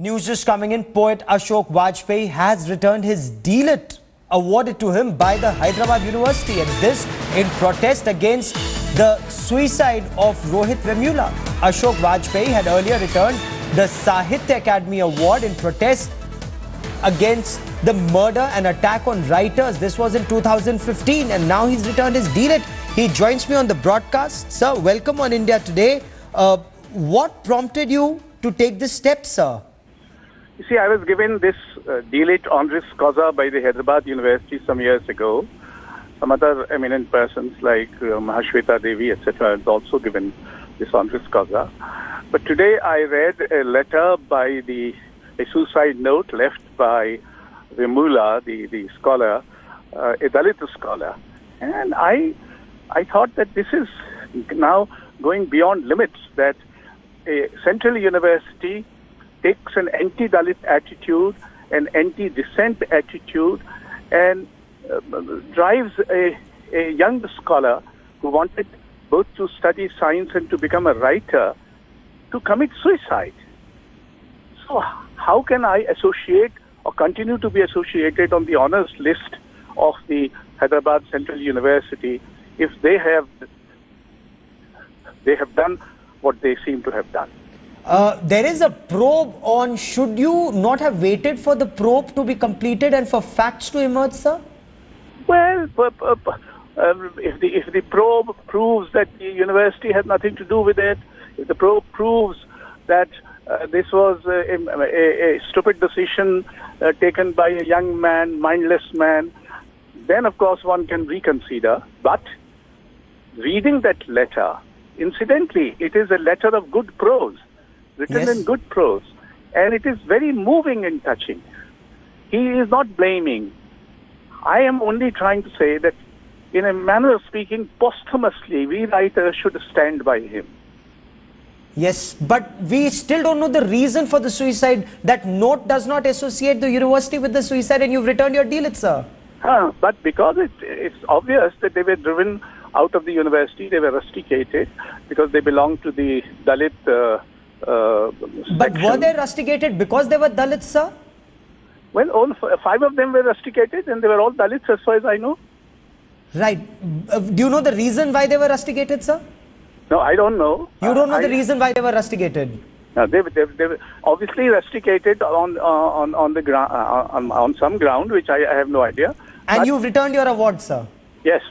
News just coming in, poet Ashok Vajpeyi has returned his D.Litt awarded to him by the Hyderabad University, and this in protest against the suicide of Rohith Vemula. Ashok Vajpeyi had earlier returned the Sahitya Academy Award in protest against the murder and attack on writers. This was in 2015, and now he's returned his D.Litt. He joins me on the broadcast. Sir, welcome on India Today. What prompted you to take this step, sir? You see, I was given this D.Litt honoris causa by the Hyderabad University some years ago. Some other eminent persons like Mahashweta Devi, etc. has also given this honoris causa. But today I read a letter by a suicide note left by Vemula, the scholar, a D.Litt scholar. And I thought that this is now going beyond limits, that a central university takes an anti-D.Litt attitude, an anti-dissent attitude, and drives a young scholar who wanted both to study science and to become a writer to commit suicide. So how can I associate or continue to be associated on the honors list of the Hyderabad Central University if they have done what they seem to have done? There is a probe on, should you not have waited for the probe to be completed and for facts to emerge, sir? Well, if the probe proves that the university had nothing to do with it, if the probe proves that this was a stupid decision taken by a young man, mindless man, then of course one can reconsider. But reading that letter, incidentally, it is a letter of good prose, written in good prose, and it is very moving and touching. He is not blaming. I am only trying to say that, in a manner of speaking, posthumously, we writers should stand by him. Yes, but we still don't know the reason for the suicide. That note does not associate the university with the suicide, and you've returned your D.Litt, sir. But because it's obvious that they were driven out of the university, they were rusticated because they belonged to the D.Litt But were they rusticated because they were D.Litt, sir? Well, all 5 of them were rusticated, and they were all D.Litts as far as I know. Right. Do you know the reason why they were rusticated, sir? No, I don't know. You don't know the reason why they were rusticated? No, they were obviously rusticated on the ground, on some ground, which I have no idea. And you've returned your award, sir? Yes.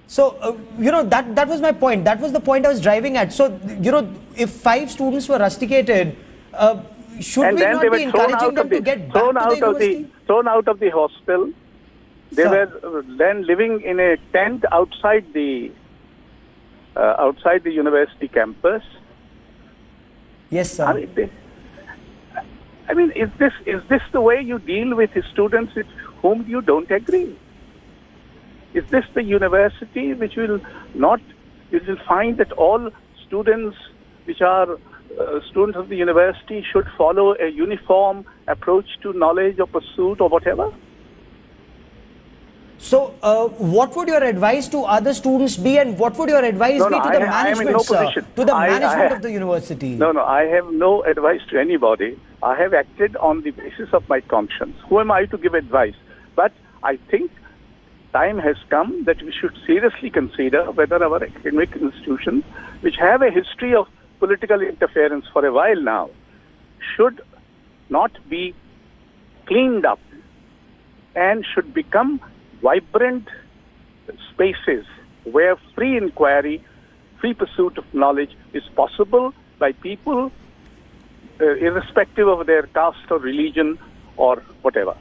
So, that was my point. That was the point I was driving at. So, if 5 students were rusticated, should we not be encouraging them to get back to the university? Thrown out of the hostel. They were then living in a tent outside the university campus. Yes, sir. I mean, is this the way you deal with students with whom you don't agree? Is this the university which will find that all students which are students of the university should follow a uniform approach to knowledge or pursuit or whatever? So, what would your advice to other students be, and what would your advice be to the management, sir? To the management of the university? No, I have no advice to anybody. I have acted on the basis of my conscience. Who am I to give advice? But I think time has come that we should seriously consider whether our academic institutions, which have a history of political interference for a while now, should not be cleaned up and should become vibrant spaces where free inquiry, free pursuit of knowledge is possible by people irrespective of their caste or religion or whatever.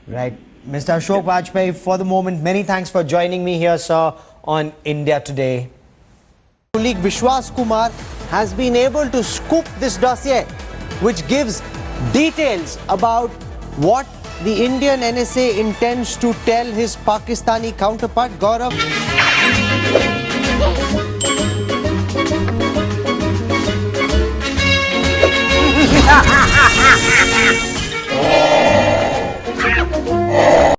Right. Mr. Ashok Vajpeyi, for the moment, many thanks for joining me here, sir, on India Today. Colleague Vishwas Kumar has been able to scoop this dossier, which gives details about what the Indian NSA intends to tell his Pakistani counterpart, Gaurav.